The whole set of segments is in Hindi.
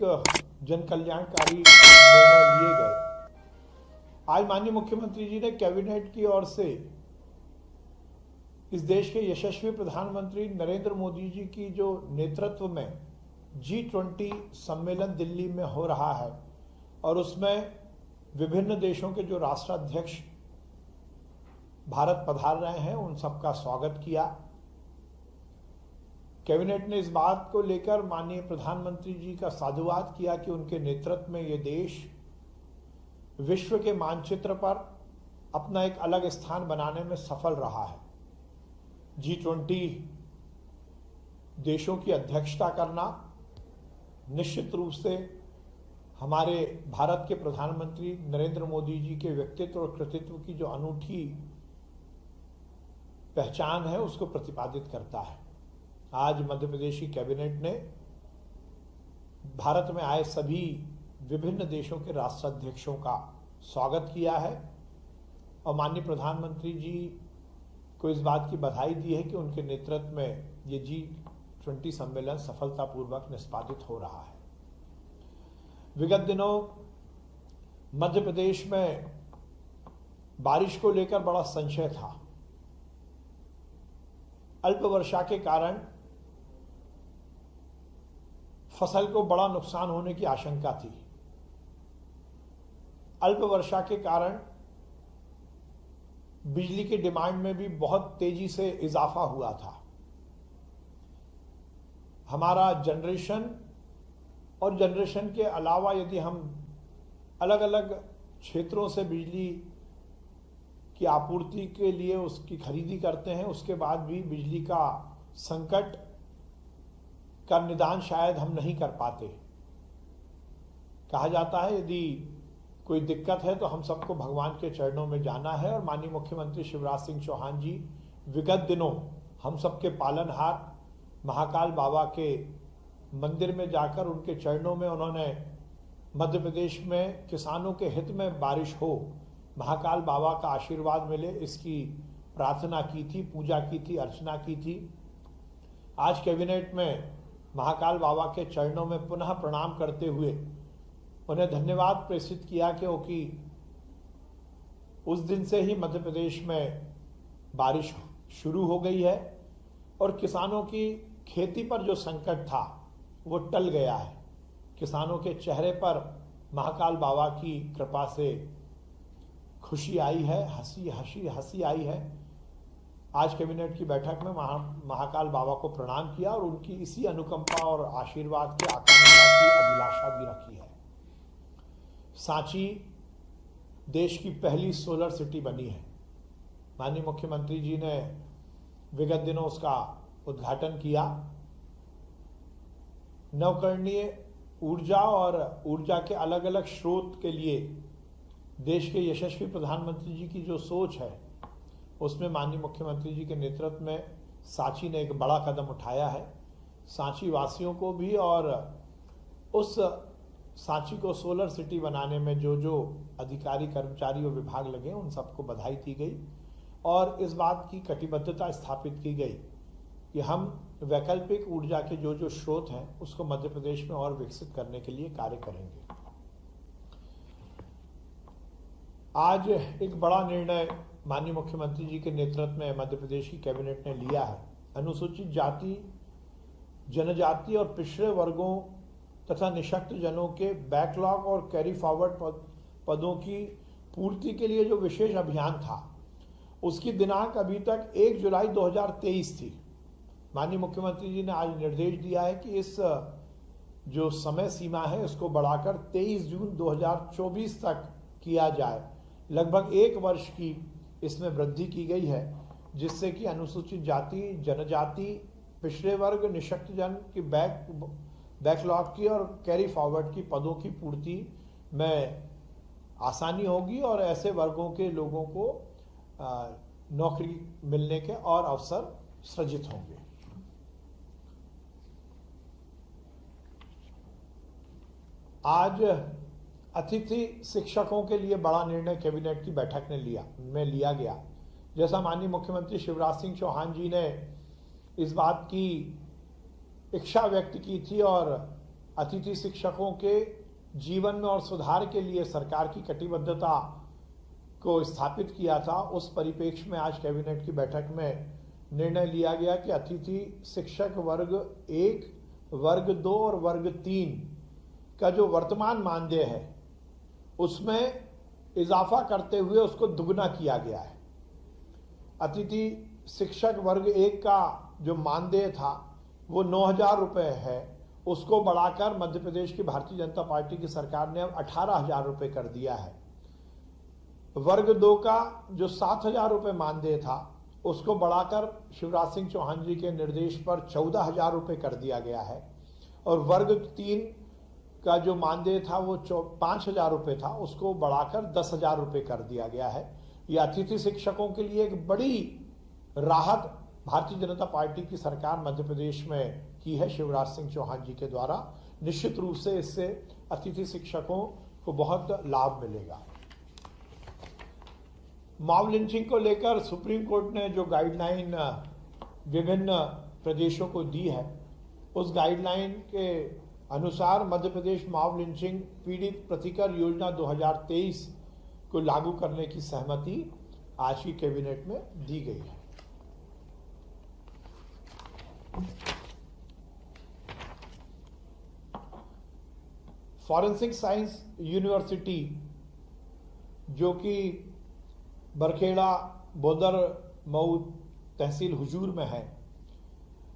जन कल्याणकारी निर्णय लिए गए। आज माननीय मुख्यमंत्री जी ने कैबिनेट की ओर से इस देश के यशस्वी प्रधानमंत्री नरेंद्र मोदी जी की जो नेतृत्व में G20 सम्मेलन दिल्ली में हो रहा है और उसमें विभिन्न देशों के जो राष्ट्राध्यक्ष भारत पधार रहे हैं उन सबका स्वागत किया। कैबिनेट ने इस बात को लेकर माननीय प्रधानमंत्री जी का साधुवाद किया कि उनके नेतृत्व में ये देश विश्व के मानचित्र पर अपना एक अलग स्थान बनाने में सफल रहा है। G20 देशों की अध्यक्षता करना निश्चित रूप से हमारे भारत के प्रधानमंत्री नरेंद्र मोदी जी के व्यक्तित्व और कृतित्व की जो अनूठी पहचान है उसको प्रतिपादित करता है। आज मध्य प्रदेश की कैबिनेट ने भारत में आए सभी विभिन्न देशों के राष्ट्राध्यक्षों का स्वागत किया है और माननीय प्रधानमंत्री जी को इस बात की बधाई दी है कि उनके नेतृत्व में ये G20 सम्मेलन सफलतापूर्वक निष्पादित हो रहा है। विगत दिनों मध्य प्रदेश में बारिश को लेकर बड़ा संशय था। अल्प वर्षा के कारण फसल को बड़ा नुकसान होने की आशंका थी। अल्प वर्षा के कारण बिजली की डिमांड में भी बहुत तेजी से इजाफा हुआ था। हमारा जनरेशन और जनरेशन के अलावा यदि हम अलग अलग क्षेत्रों से बिजली की आपूर्ति के लिए उसकी खरीदी करते हैं, उसके बाद भी बिजली का संकट का निदान शायद हम नहीं कर पाते। कहा जाता है यदि कोई दिक्कत है तो हम सबको भगवान के चरणों में जाना है और माननीय मुख्यमंत्री शिवराज सिंह चौहान जी विगत दिनों हम सबके पालनहार महाकाल बाबा के मंदिर में जाकर उनके चरणों में उन्होंने मध्य प्रदेश में किसानों के हित में बारिश हो, महाकाल बाबा का आशीर्वाद मिले, इसकी प्रार्थना की थी, पूजा की थी, अर्चना की थी। आज कैबिनेट में महाकाल बाबा के चरणों में पुनः प्रणाम करते हुए उन्हें धन्यवाद प्रेषित किया क्योंकि उस दिन से ही मध्य प्रदेश में बारिश शुरू हो गई है और किसानों की खेती पर जो संकट था वो टल गया है। किसानों के चेहरे पर महाकाल बाबा की कृपा से खुशी आई है, हंसी आई है। आज कैबिनेट की बैठक में महाकाल बाबा को प्रणाम किया और उनकी इसी अनुकंपा और आशीर्वाद की आकांक्षा की अभिलाषा भी रखी है। सांची देश की पहली सोलर सिटी बनी है। माननीय मुख्यमंत्री जी ने विगत दिनों उसका उद्घाटन किया। नवकरणीय ऊर्जा और ऊर्जा के अलग अलग स्रोत के लिए देश के यशस्वी प्रधानमंत्री जी की जो सोच है उसमें माननीय मुख्यमंत्री जी के नेतृत्व में सांची ने एक बड़ा कदम उठाया है। सांची वासियों को भी और उस सांची को सोलर सिटी बनाने में जो जो अधिकारी कर्मचारी और विभाग लगे उन सबको बधाई दी गई और इस बात की कटिबद्धता स्थापित की गई कि हम वैकल्पिक ऊर्जा के जो जो स्रोत हैं उसको मध्य प्रदेश में और विकसित करने के लिए कार्य करेंगे। आज एक बड़ा निर्णय माननीय मुख्यमंत्री जी के नेतृत्व में मध्य प्रदेश की कैबिनेट ने लिया है। अनुसूचित जाति, जनजाति और पिछड़े वर्गों तथा निशक्त जनों के बैकलॉग और कैरी फॉरवर्ड पदों की पूर्ति के लिए जो विशेष अभियान था उसकी दिनांक अभी तक 1 जुलाई 2023 थी। माननीय मुख्यमंत्री जी ने आज निर्देश दिया है कि इस जो समय सीमा है इसको बढ़ाकर 23 जून 2024 तक किया जाए। लगभग 1 वर्ष की इसमें वृद्धि की गई है जिससे कि अनुसूचित जाति, जनजाति, पिछड़े वर्ग, निशक्त जन की बैकलॉग की और कैरी फॉरवर्ड की पदों की पूर्ति में आसानी होगी और ऐसे वर्गों के लोगों को नौकरी मिलने के और अवसर सृजित होंगे। आज अतिथि शिक्षकों के लिए बड़ा निर्णय कैबिनेट की बैठक ने लिया गया। जैसा माननीय मुख्यमंत्री शिवराज सिंह चौहान जी ने इस बात की इच्छा व्यक्त की थी और अतिथि शिक्षकों के जीवन में और सुधार के लिए सरकार की कटिबद्धता को स्थापित किया था, उस परिप्रेक्ष्य में आज कैबिनेट की बैठक में निर्णय लिया गया कि अतिथि शिक्षक वर्ग 1, वर्ग 2 और वर्ग 3 का जो वर्तमान मानदेय है उसमें इजाफा करते हुए उसको दुगना किया गया है। अतिथि शिक्षक वर्ग 1 का जो मानदेय था वो 9,000 रुपये है, उसको बढ़ाकर मध्य प्रदेश की भारतीय जनता पार्टी की सरकार ने अब 18,000 रुपये कर दिया है। वर्ग 2 का जो 7,000 रुपये मानदेय था उसको बढ़ाकर शिवराज सिंह चौहान जी के निर्देश पर 14,000 रुपये कर दिया गया है, और वर्ग 3 का जो मानदेय था वो 5,000 रुपये था, उसको बढ़ाकर 10,000 रुपये कर दिया गया है। यह अतिथि शिक्षकों के लिए एक बड़ी राहत भारतीय जनता पार्टी की सरकार मध्य प्रदेश में की है शिवराज सिंह चौहान जी के द्वारा। निश्चित रूप से इससे अतिथि शिक्षकों को बहुत लाभ मिलेगा। मॉब लिंचिंग को लेकर सुप्रीम कोर्ट ने जो गाइडलाइन विभिन्न प्रदेशों को दी है, उस गाइडलाइन के अनुसार मध्य प्रदेश मॉब लिंचिंग पीड़ित प्रतिकर योजना 2023 को लागू करने की सहमति आज की कैबिनेट में दी गई है। फॉरेंसिक साइंस यूनिवर्सिटी जो कि बरखेड़ा, बोदर, मऊ तहसील हुजूर में है,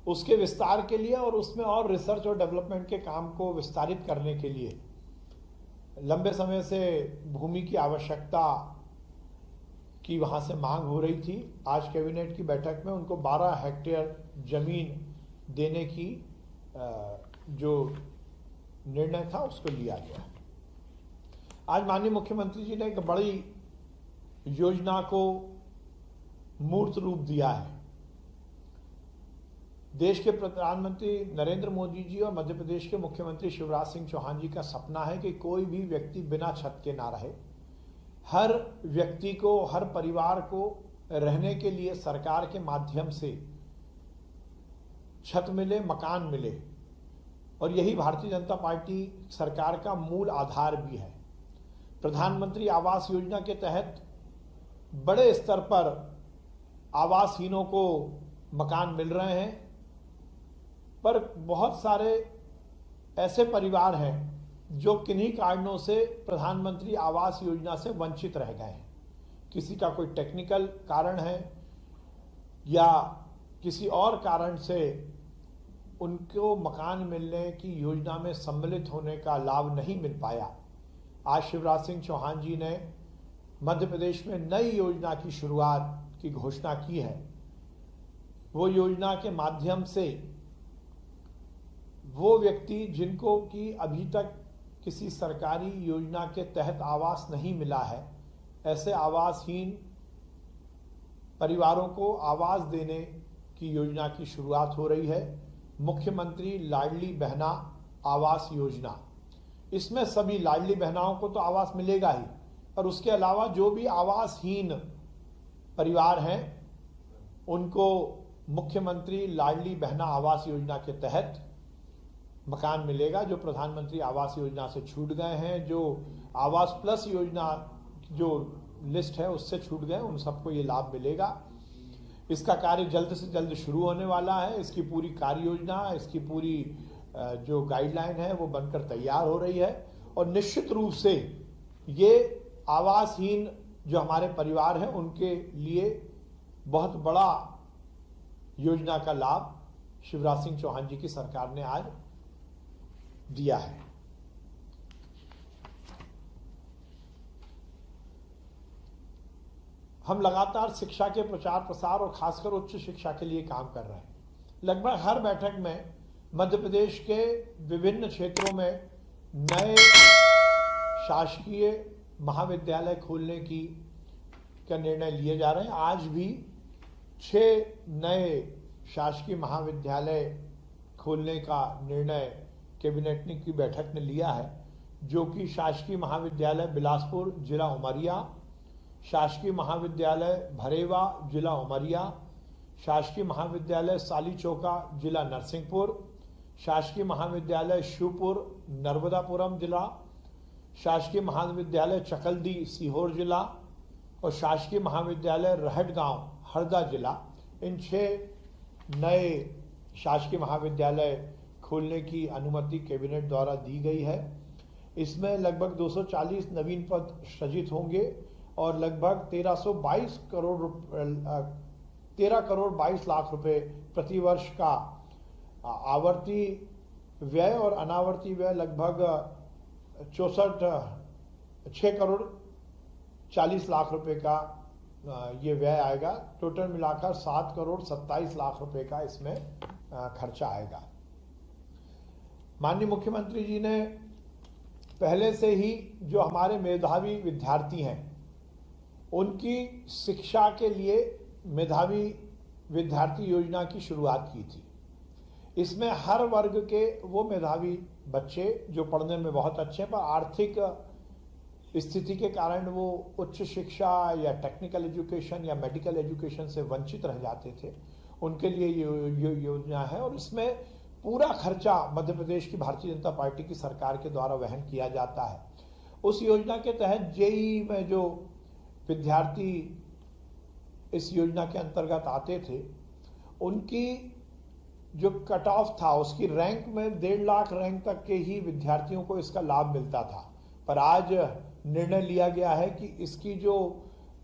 उसके विस्तार के लिए और उसमें और रिसर्च और डेवलपमेंट के काम को विस्तारित करने के लिए लंबे समय से भूमि की आवश्यकता की वहां से मांग हो रही थी। आज कैबिनेट की बैठक में उनको 12 हेक्टेयर जमीन देने की जो निर्णय था उसको लिया गया। आज माननीय मुख्यमंत्री जी ने एक बड़ी योजना को मूर्त रूप दिया है। देश के प्रधानमंत्री नरेंद्र मोदी जी और मध्य प्रदेश के मुख्यमंत्री शिवराज सिंह चौहान जी का सपना है कि कोई भी व्यक्ति बिना छत के ना रहे। हर व्यक्ति को, हर परिवार को रहने के लिए सरकार के माध्यम से छत मिले, मकान मिले, और यही भारतीय जनता पार्टी सरकार का मूल आधार भी है। प्रधानमंत्री आवास योजना के तहत बड़े स्तर पर आवासहीनों को मकान मिल रहे हैं, पर बहुत सारे ऐसे परिवार हैं जो किन्हीं कारणों से प्रधानमंत्री आवास योजना से वंचित रह गए हैं। किसी का कोई टेक्निकल कारण है या किसी और कारण से उनको मकान मिलने की योजना में सम्मिलित होने का लाभ नहीं मिल पाया। आज शिवराज सिंह चौहान जी ने मध्य प्रदेश में नई योजना की शुरुआत की घोषणा की है। वो योजना के माध्यम से वो व्यक्ति जिनको कि अभी तक किसी सरकारी योजना के तहत आवास नहीं मिला है, ऐसे आवासहीन परिवारों को आवास देने की योजना की शुरुआत हो रही है। मुख्यमंत्री लाडली बहना आवास योजना, इसमें सभी लाडली बहनाओं को तो आवास मिलेगा ही, पर उसके अलावा जो भी आवासहीन परिवार हैं उनको मुख्यमंत्री लाडली बहना आवास योजना के तहत मकान मिलेगा। जो प्रधानमंत्री आवास योजना से छूट गए हैं, जो आवास प्लस योजना जो लिस्ट है उससे छूट गए, उन सबको ये लाभ मिलेगा। इसका कार्य जल्द से जल्द शुरू होने वाला है। इसकी पूरी कार्य योजना, इसकी पूरी जो गाइडलाइन है वो बनकर तैयार हो रही है, और निश्चित रूप से ये आवासहीन जो हमारे परिवार हैं उनके लिए बहुत बड़ा योजना का लाभ शिवराज सिंह चौहान जी की सरकार ने आज दिया है। हम लगातार शिक्षा के प्रचार प्रसार और खासकर उच्च शिक्षा के लिए काम कर रहे हैं। लगभग हर बैठक में मध्य प्रदेश के विभिन्न क्षेत्रों में नए शासकीय महाविद्यालय खोलने का निर्णय लिए जा रहे हैं। आज भी 6 नए शासकीय महाविद्यालय खोलने का निर्णय कैबिनेट की बैठक ने लिया है, जो कि शासकीय महाविद्यालय बिलासपुर जिला उमरिया, शासकीय महाविद्यालय भरेवा जिला उमरिया, शासकीय महाविद्यालय सालीचौका जिला नरसिंहपुर, शासकीय महाविद्यालय शिवपुर नर्मदापुरम जिला, शासकीय महाविद्यालय चकल्दी सीहोर जिला और शासकीय महाविद्यालय रहटगांव हरदा जिला, इन 6 नए शासकीय महाविद्यालय खोलने की अनुमति कैबिनेट द्वारा दी गई है। इसमें लगभग 240 नवीन पद सृजित होंगे और लगभग 13 करोड़ 22 लाख रुपए प्रति वर्ष का आवर्ती व्यय और अनावर्ती व्यय लगभग 6 करोड़ 40 लाख रुपए का ये व्यय आएगा। टोटल मिलाकर 7 करोड़ 27 लाख रुपए का इसमें खर्चा आएगा। माननीय मुख्यमंत्री जी ने पहले से ही जो हमारे मेधावी विद्यार्थी हैं उनकी शिक्षा के लिए मेधावी विद्यार्थी योजना की शुरुआत की थी। इसमें हर वर्ग के वो मेधावी बच्चे जो पढ़ने में बहुत अच्छे पर आर्थिक स्थिति के कारण वो उच्च शिक्षा या टेक्निकल एजुकेशन या मेडिकल एजुकेशन से वंचित रह जाते थे, उनके लिए ये योजना है और इसमें पूरा खर्चा मध्य प्रदेश की भारतीय जनता पार्टी की सरकार के द्वारा वहन किया जाता है। उस योजना के तहत जेईई में जो विद्यार्थी इस योजना के अंतर्गत आते थे उनकी जो कट ऑफ था उसकी रैंक में 1.5 लाख रैंक तक के ही विद्यार्थियों को इसका लाभ मिलता था, पर आज निर्णय लिया गया है कि इसकी जो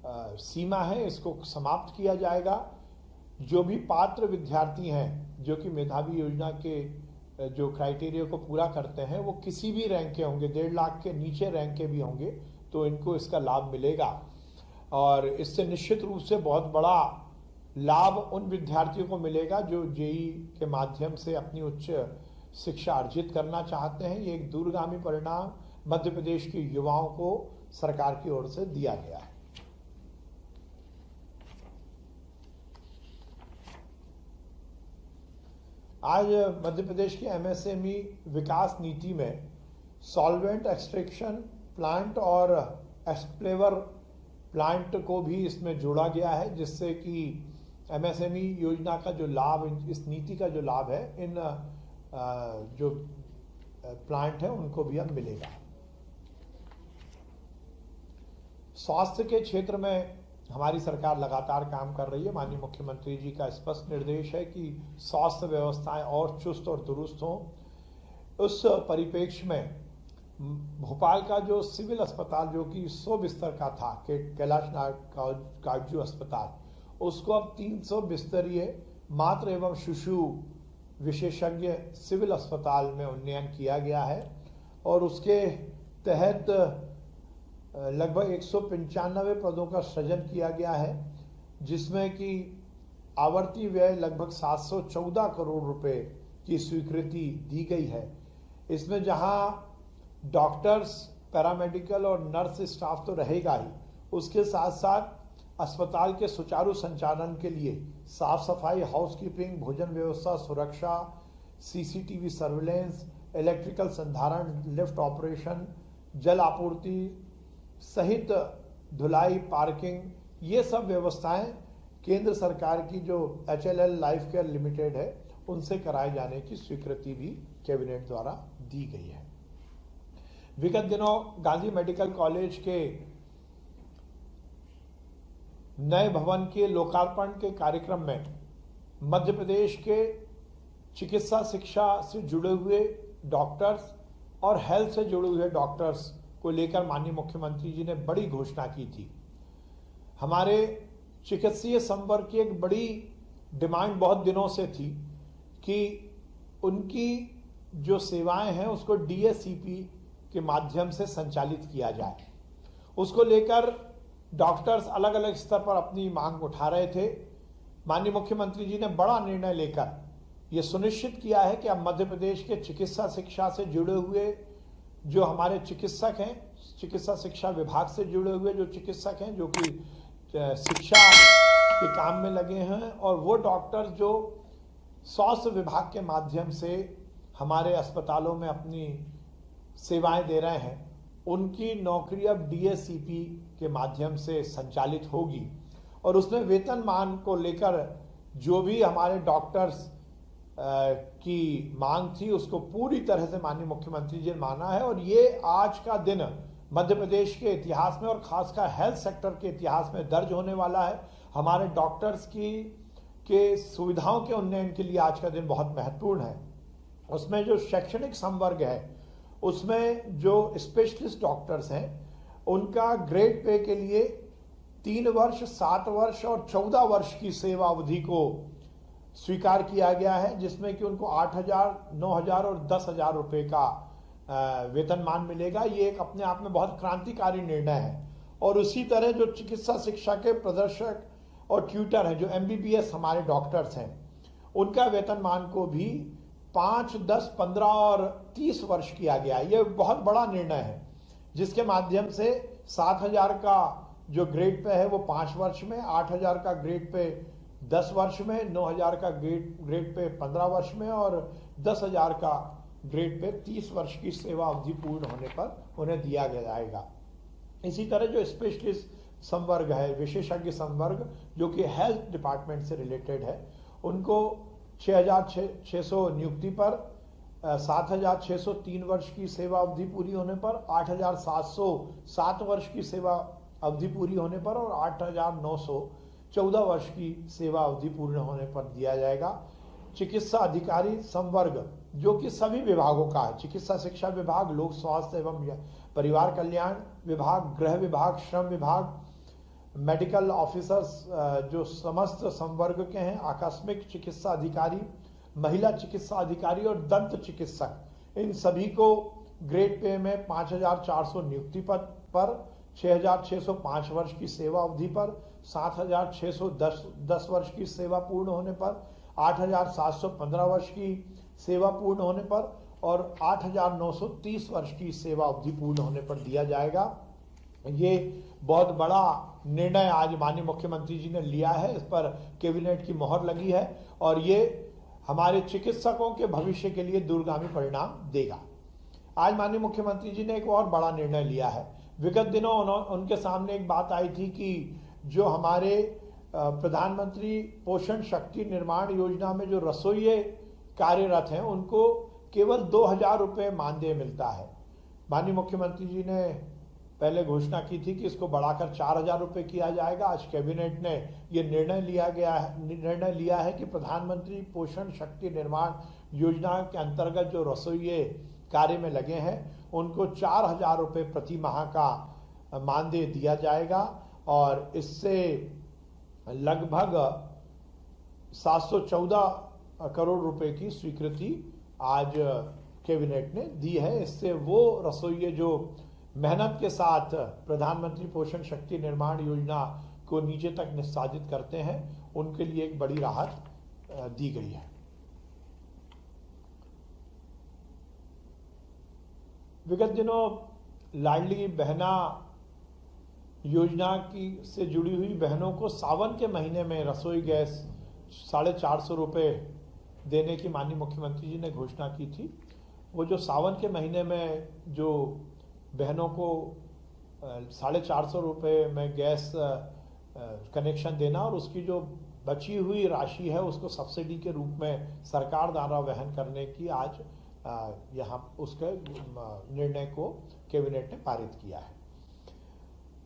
सीमा है इसको समाप्त किया जाएगा। जो भी पात्र विद्यार्थी हैं जो कि मेधावी योजना के जो क्राइटेरिया को पूरा करते हैं वो किसी भी रैंक के होंगे, 1.5 लाख के नीचे रैंक के भी होंगे तो इनको इसका लाभ मिलेगा और इससे निश्चित रूप से बहुत बड़ा लाभ उन विद्यार्थियों को मिलेगा जो जेईई के माध्यम से अपनी उच्च शिक्षा अर्जित करना चाहते हैं। ये एक दूरगामी परिणाम मध्य प्रदेश के युवाओं को सरकार की ओर से दिया गया है। आज मध्य प्रदेश की एमएसएमई विकास नीति में सॉल्वेंट एक्सट्रैक्शन प्लांट और एक्सप्लेवर प्लांट को भी इसमें जोड़ा गया है, जिससे कि एमएसएमई योजना का जो लाभ, इस नीति का जो लाभ है इन जो प्लांट है उनको भी अब मिलेगा। स्वास्थ्य के क्षेत्र में हमारी सरकार लगातार काम कर रही है। माननीय मुख्यमंत्री जी का स्पष्ट निर्देश है कि स्वास्थ्य व्यवस्थाएं और चुस्त और दुरुस्त हों। उस परिप्रेक्ष्य में भोपाल का जो सिविल अस्पताल जो कि 100 बिस्तर का था, कैलाश काटजू अस्पताल, उसको अब 300 बिस्तरीय मातृ एवं शिशु विशेषज्ञ सिविल अस्पताल में उन्नयन किया गया है और उसके तहत लगभग 195 पदों का सृजन किया गया है, जिसमें कि आवर्ती व्यय लगभग 714 करोड़ रुपए की स्वीकृति दी गई है। इसमें जहां डॉक्टर्स, पैरामेडिकल और नर्स स्टाफ तो रहेगा ही, उसके साथ साथ अस्पताल के सुचारू संचालन के लिए साफ सफाई, हाउसकीपिंग, भोजन व्यवस्था, सुरक्षा, सीसीटीवी सर्विलेंस, इलेक्ट्रिकल संधारण, लिफ्ट ऑपरेशन, जल आपूर्ति सहित धुलाई, पार्किंग, ये सब व्यवस्थाएं केंद्र सरकार की जो HLL लाइफ केयर लिमिटेड है उनसे कराए जाने की स्वीकृति भी कैबिनेट द्वारा दी गई है। विगत दिनों गांधी मेडिकल कॉलेज के नए भवन के लोकार्पण के कार्यक्रम में मध्य प्रदेश के चिकित्सा शिक्षा से जुड़े हुए डॉक्टर्स और हेल्थ से जुड़े हुए डॉक्टर्स को लेकर माननीय मुख्यमंत्री जी ने बड़ी घोषणा की थी। हमारे चिकित्सीय संवर्ग की एक बड़ी डिमांड बहुत दिनों से थी कि उनकी जो सेवाएं हैं उसको DSCP के माध्यम से संचालित किया जाए। उसको लेकर डॉक्टर्स अलग अलग स्तर पर अपनी मांग उठा रहे थे। माननीय मुख्यमंत्री जी ने बड़ा निर्णय लेकर यह सुनिश्चित किया है कि अब मध्य प्रदेश के चिकित्सा शिक्षा से जुड़े हुए जो हमारे चिकित्सक हैं, चिकित्सा शिक्षा विभाग से जुड़े हुए जो चिकित्सक हैं, जो कि शिक्षा के काम में लगे हैं, और वो डॉक्टर जो स्वास्थ्य विभाग के माध्यम से हमारे अस्पतालों में अपनी सेवाएं दे रहे हैं, उनकी नौकरी अब DSCP के माध्यम से संचालित होगी और उसमें वेतनमान को लेकर जो भी हमारे डॉक्टर्स की मांग थी उसको पूरी तरह से माननीय मुख्यमंत्री जी ने माना है। और ये आज का दिन मध्य प्रदेश के इतिहास में और खासकर हेल्थ सेक्टर के इतिहास में दर्ज होने वाला है। हमारे डॉक्टर्स के सुविधाओं के उन्नयन के लिए आज का दिन बहुत महत्वपूर्ण है। उसमें जो शैक्षणिक संवर्ग है उसमें जो स्पेशलिस्ट डॉक्टर्स हैं उनका ग्रेड पे के लिए 3 वर्ष, 7 वर्ष और 14 वर्ष की सेवा अवधि को स्वीकार किया गया है, जिसमें कि उनको 8,000, 9,000 और 10,000 रुपए का वेतनमान मिलेगा। ये एक अपने आप में बहुत क्रांतिकारी निर्णय है। और उसी तरह जो चिकित्सा शिक्षा के प्रदर्शक और ट्यूटर हैं, जो MBBS हमारे डॉक्टर्स हैं, उनका वेतनमान को भी 5, 10, 15 और 30 वर्ष किया गया। ये बहुत बड़ा निर्णय है, जिसके माध्यम से 7,000 का जो ग्रेड पे है वो 5 वर्ष में, 8,000 का ग्रेड पे 10 वर्ष में, 9,000 का ग्रेड पे 15 वर्ष में और 10,000 का ग्रेड पे 30 वर्ष की सेवा अवधि पूर्ण होने पर उन्हें दिया जाएगा। इसी तरह जो स्पेशलिस्ट संवर्ग है, विशेषज्ञ संवर्ग, जो कि हेल्थ डिपार्टमेंट से रिलेटेड है, उनको 6,600 नियुक्ति पर 7,603 वर्ष की सेवा अवधि पूरी होने पर, 8,707 वर्ष की सेवा अवधि पूरी होने पर और 8,914 वर्ष की सेवा अवधि पूर्ण होने पर दिया जाएगा। चिकित्सा अधिकारी संवर्ग, जो कि सभी विभागों का है, चिकित्सा शिक्षा विभाग, लोक स्वास्थ्य एवं परिवार कल्याण विभाग, गृह विभाग, श्रम विभाग, मेडिकल ऑफिसर्स जो समस्त संवर्ग के हैं, आकस्मिक चिकित्सा अधिकारी, महिला चिकित्सा अधिकारी और दंत चिकित्सक, इन सभी को ग्रेड पे में 5,400 नियुक्ति पद पर, 6,605 वर्ष की सेवा अवधि पर, 7,610 वर्ष की सेवा पूर्ण होने पर, 8,715 वर्ष की सेवा पूर्ण होने पर और 8,930 वर्ष की सेवा अवधि पूर्ण होने पर दिया जाएगा। ये बहुत बड़ा निर्णय आज माननीय मुख्यमंत्री जी ने लिया है, इस पर कैबिनेट की मोहर लगी है और ये हमारे चिकित्सकों के भविष्य के लिए दूरगामी परिणाम देगा। आज माननीय मुख्यमंत्री जी ने एक और बड़ा निर्णय लिया है। विगत दिनों उनके सामने एक बात आई थी कि जो हमारे प्रधानमंत्री पोषण शक्ति निर्माण योजना में जो रसोइये कार्यरत हैं उनको केवल 2,000 रुपये मानदेय मिलता है। माननीय मुख्यमंत्री जी ने पहले घोषणा की थी कि इसको बढ़ाकर 4,000 रुपये किया जाएगा। आज कैबिनेट ने ये निर्णय लिया है कि प्रधानमंत्री पोषण शक्ति निर्माण योजना के अंतर्गत जो रसोइये कार्य में लगे हैं उनको 4,000 रुपये प्रति माह का मानदेय दिया जाएगा और इससे लगभग 714 करोड़ रुपए की स्वीकृति आज कैबिनेट ने दी है। इससे वो रसोइये जो मेहनत के साथ प्रधानमंत्री पोषण शक्ति निर्माण योजना को नीचे तक निष्पादित करते हैं उनके लिए एक बड़ी राहत दी गई है। विगत दिनों लाडली बहना योजना की से जुड़ी हुई बहनों को सावन के महीने में रसोई गैस 450 रुपये देने की माननीय मुख्यमंत्री जी ने घोषणा की थी। वो जो सावन के महीने में जो बहनों को 450 रुपये में गैस कनेक्शन देना और उसकी जो बची हुई राशि है उसको सब्सिडी के रूप में सरकार द्वारा वहन करने की आज यहाँ उसके निर्णय को कैबिनेट ने पारित किया है।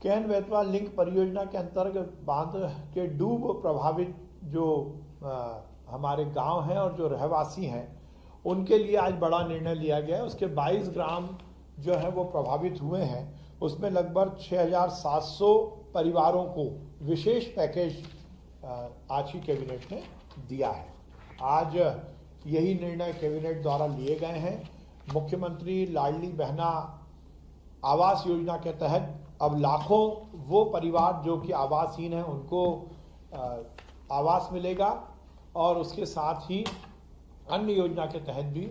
केन बेतवा लिंक परियोजना के अंतर्गत बांध के डूब प्रभावित जो हमारे गांव हैं और जो रहवासी हैं उनके लिए आज बड़ा निर्णय लिया गया है। उसके 22 ग्राम जो है वो प्रभावित हुए हैं, उसमें लगभग 6,700 परिवारों को विशेष पैकेज आज ही कैबिनेट ने दिया है। आज यही निर्णय कैबिनेट द्वारा लिए गए हैं। मुख्यमंत्री लाडली बहना आवास योजना के तहत अब लाखों वो परिवार जो कि आवासहीन हैं उनको आवास मिलेगा और उसके साथ ही अन्य योजना के तहत भी